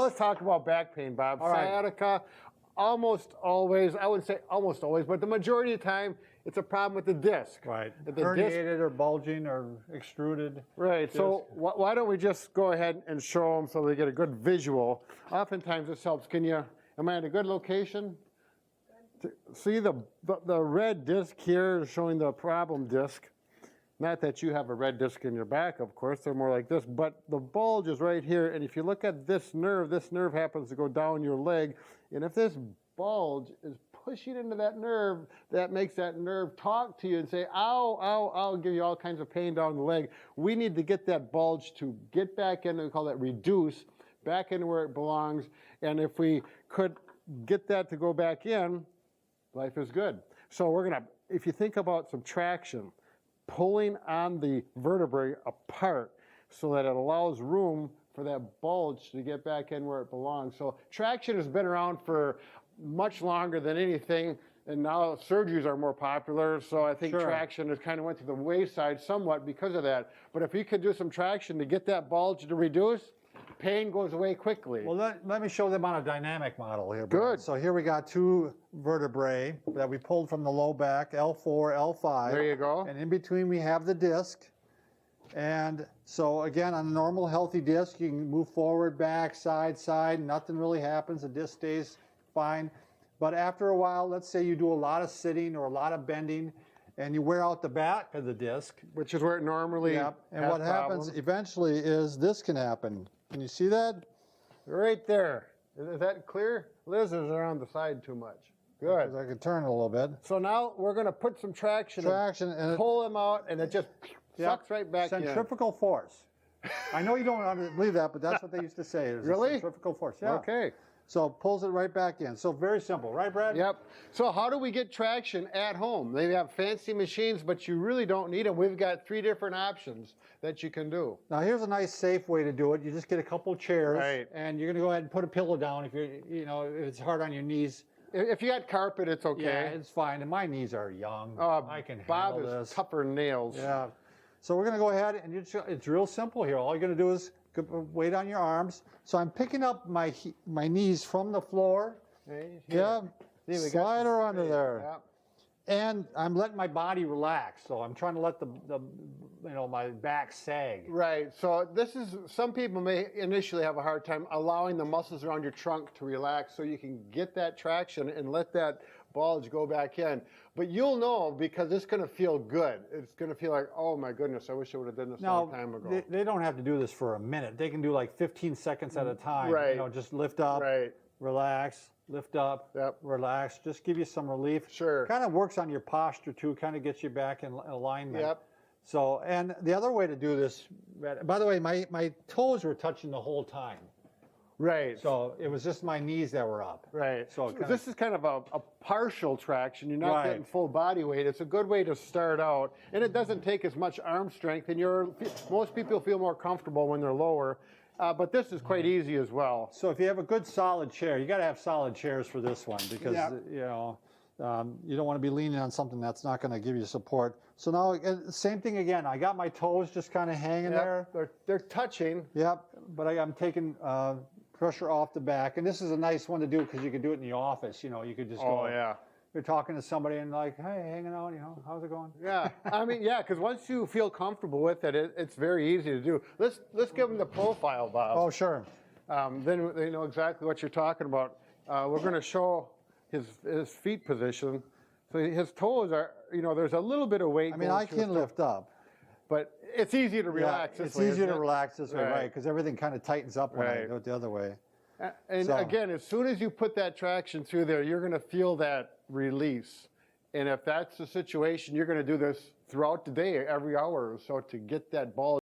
let's talk about back pain, Bob. All right. Sciatica, almost always, I wouldn't say almost always, but the majority of the time, it's a problem with the disc. Right. The Herniated or bulging or extruded. Right. Disc. So why don't we just go ahead and show them so they get a good visual. Oftentimes this helps. Am I at a good location? See the red disc here is showing the problem disc. Not that you have a red disc in your back, of course, they're more like this, but the bulge is right here, and if you look at this nerve happens to go down your leg, and if this bulge is pushing into that nerve, that makes that nerve talk to you and say, ow, ow, ow, give you all kinds of pain down the leg. We need to get that bulge to get back in, we call that reduce, back into where it belongs, and if we could get that to go back in, life is good. So we're gonna, if you think about some traction, pulling on the vertebrae apart so that it allows room for that bulge to get back in where it belongs. So traction has been around for much longer than anything, and now surgeries are more popular, so I think traction has kind of went to the wayside somewhat because of that. But if you could do some traction to get that bulge to reduce, pain goes away quickly. Well, let me show them on a dynamic model here. Good. So here we got two vertebrae that we pulled from the low back, L4, L5. There you go. And in between we have the disc. And so again, on a normal healthy disc, you can move forward, back, side, side, nothing really happens. The disc stays fine. But after a while, let's say you do a lot of sitting or a lot of bending, and you wear out the back of the disc. Which is where it normally And what happens eventually is this can happen. Can you see that? Right there. Is that clear? Liz is around the side too much. Good. I can turn it a little bit. So now we're going to put some traction and pull them out, and it just sucks right back in. Centrifugal force. I know you don't believe that, but that's what they used to say. Really? Centrifugal force. Yeah. Okay. So pulls it right back in. So very simple, right, Brad? Yep. So how do we get traction at home? They have fancy machines, but you really don't need them. We've got 3 different options that you can do. Now here's a nice safe way to do it. You just get a couple of chairs, right, and you're going to go ahead and put a pillow down if if it's hard on your knees. If you got carpet, it's okay. Yeah, it's fine. And my knees are young. I can Bob handle this. is tougher than nails. Yeah. So we're going to go ahead and it's real simple here. All you're going to do is weight on your arms. So I'm picking up my knees from the floor. Right, yeah. See, slide her under there. Yep. And I'm letting my body relax. So I'm trying to let my back sag. Right. So this is, some people may initially have a hard time allowing the muscles around your trunk to relax so you can get that traction and let that bulge go back in. But you'll know because it's going to feel good. It's going to feel like, oh my goodness, I wish I would have done this a long time ago. They don't have to do this for a minute. They can do like 15 seconds at a time. Right. Just lift up, relax, lift up, relax. Just give you some relief. Sure. Kind of works on your posture too. Kind of gets you back in alignment. Yep. So, and the other way to do this, by the way, my toes were touching the whole time. Right. So it was just my knees that were up. Right. So this is kind of a partial traction. You're not getting full body weight. It's a good way to start out. And it doesn't take as much arm strength. And most people feel more comfortable when they're lower. But this is quite easy as well. So if you have a good solid chair, you got to have solid chairs for this one because, you don't want to be leaning on something that's not going to give you support. So now, same thing again. I got my toes just kind of hanging there. They're touching. Yep. But I'm taking pressure off the back. And this is a nice one to do because you can do it in the office. You could just go. Oh, yeah. You're talking to somebody and like, hey, hanging out, how's it going? Yeah. I mean, yeah, because once you feel comfortable with it, it's very easy to do. Let's give them the profile, Bob. Oh, sure. Then they know exactly what you're talking about. We're going to show his feet position. So his toes are, there's a little bit of weight. I mean, I can lift up. But it's easy to relax this way. It's easier to relax this way, right? Because everything kind of tightens up when I do it the other way. And again, as soon as you put that traction through there, you're going to feel that release. And if that's the situation, you're going to do this throughout the day, every hour or so, to get that ball